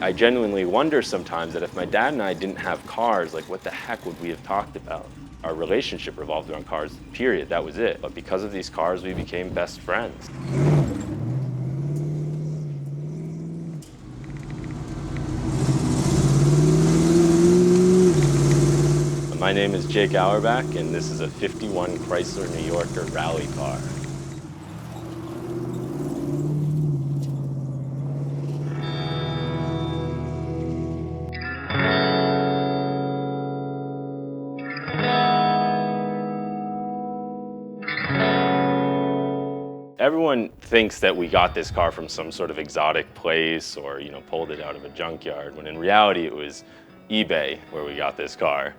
I genuinely wonder sometimes that if my dad and I didn't have cars, like what the heck would we have talked about? Our relationship revolved around cars, period, that was it. But because of these cars, we became best friends. My name is Jake Auerbach, and this is a '51 Chrysler New Yorker rally car. Everyone thinks that we got this car from some sort of exotic place or, pulled it out of a junkyard, when in reality it was eBay where we got this car.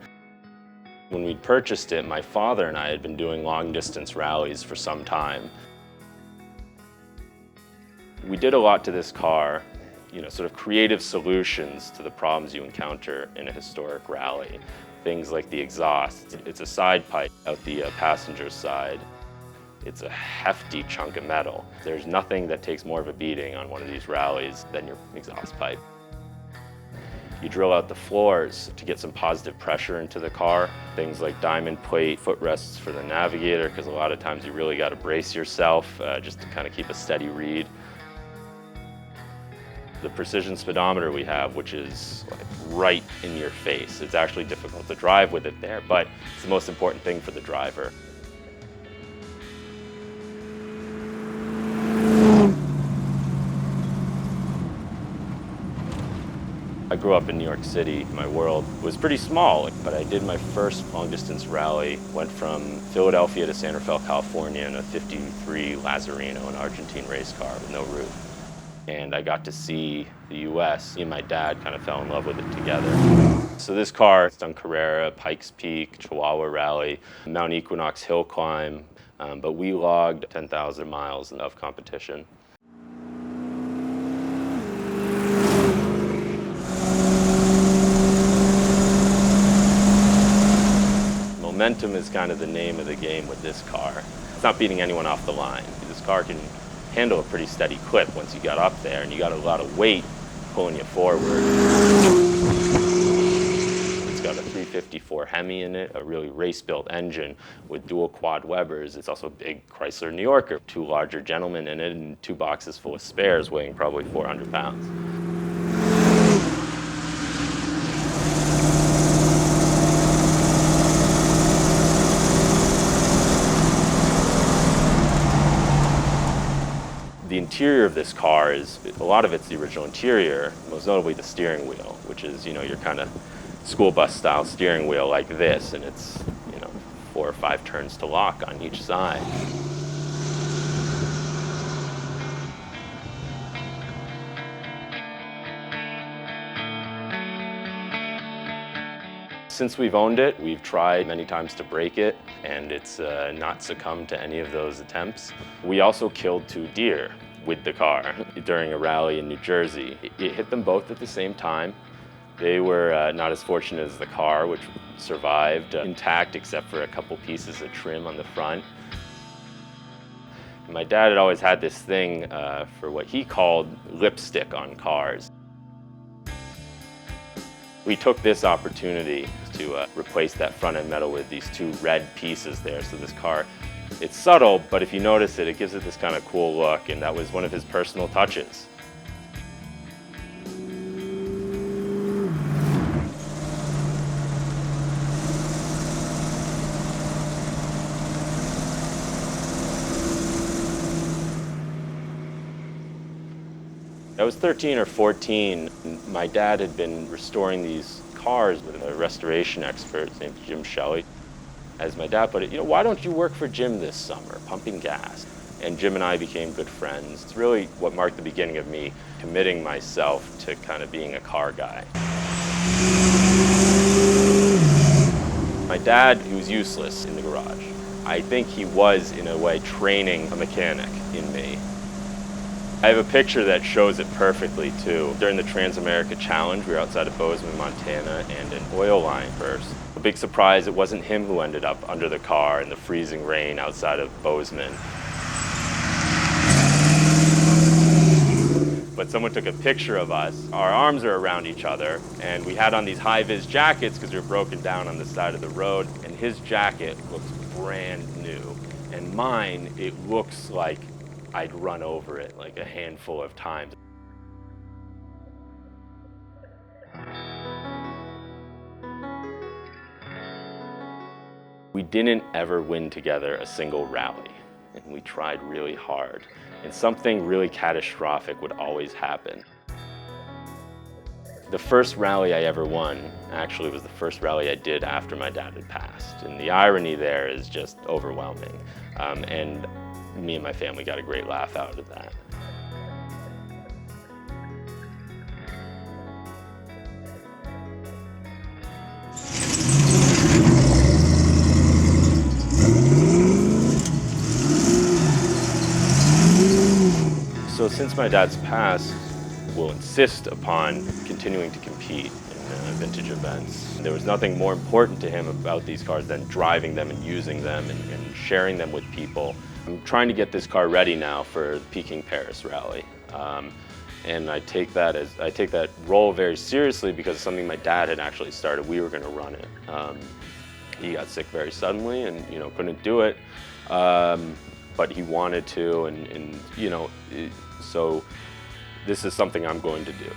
When we purchased it, my father and I had been doing long-distance rallies for some time. We did a lot to this car, sort of creative solutions to the problems you encounter in a historic rally. Things like the exhaust. It's a side pipe out the passenger side. It's a hefty chunk of metal. There's nothing that takes more of a beating on one of these rallies than your exhaust pipe. You drill out the floors to get some positive pressure into the car. Things like diamond plate footrests for the navigator, because a lot of times you really got to brace yourself just to kind of keep a steady read. The precision speedometer we have, which is like right in your face. It's actually difficult to drive with it there, but it's the most important thing for the driver. I grew up in New York City. My world was pretty small, but I did my first long-distance rally. Went from Philadelphia to San Rafael, California in a '53 Lazarino, an Argentine race car with no roof. And I got to see the US. Me and my dad kind of fell in love with it together. So this car, it's done Carrera, Pikes Peak, Chihuahua Rally, Mount Equinox Hill Climb, but we logged 10,000 miles of competition. Momentum is kind of the name of the game with this car. It's not beating anyone off the line. This car can handle a pretty steady clip once you got up there, and you got a lot of weight pulling you forward. It's got a 354 Hemi in it, a really race-built engine with dual quad Webers. It's also a big Chrysler New Yorker, 2 larger gentlemen in it, and 2 boxes full of spares weighing probably 400 pounds. The interior of this car is, a lot of it's the original interior, most notably the steering wheel, which is, your kind of school bus style steering wheel like this, and it's, 4 or 5 turns to lock on each side. Since we've owned it, we've tried many times to break it, and it's not succumbed to any of those attempts. We also killed 2 deer with the car during a rally in New Jersey. It hit them both at the same time. They were not as fortunate as the car, which survived intact except for a couple pieces of trim on the front. My dad had always had this thing for what he called lipstick on cars. We took this opportunity to replace that front end metal with these 2 red pieces there. So this car, it's subtle, but if you notice it, it gives it this kind of cool look, and that was one of his personal touches. I was 13 or 14. My dad had been restoring these cars with a restoration expert named Jim Shelley. As my dad put it, why don't you work for Jim this summer, pumping gas? And Jim and I became good friends. It's really what marked the beginning of me committing myself to kind of being a car guy. My dad, he was useless in the garage. I think he was, in a way, training a mechanic in me. I have a picture that shows it perfectly too. During the Trans-America Challenge, we were outside of Bozeman, Montana, and an oil line burst. A big surprise, it wasn't him who ended up under the car in the freezing rain outside of Bozeman. but someone took a picture of us. Our arms are around each other, and we had on these high-vis jackets because we were broken down on the side of the road, and his jacket looks brand new, and mine, it looks like I'd run over it like a handful of times. We didn't ever win together a single rally, and we tried really hard, and something really catastrophic would always happen. The first rally I ever won actually was the first rally I did after my dad had passed, and the irony there is just overwhelming, and me and my family got a great laugh out of that. So since my dad's passed, we'll insist upon continuing to compete in vintage events. There was nothing more important to him about these cars than driving them and using them and sharing them with people. I'm trying to get this car ready now for the Peking Paris rally. And I take that role very seriously because it's something my dad had actually started. We were going to run it. He got sick very suddenly and couldn't do it. But he wanted to, and so this is something I'm going to do.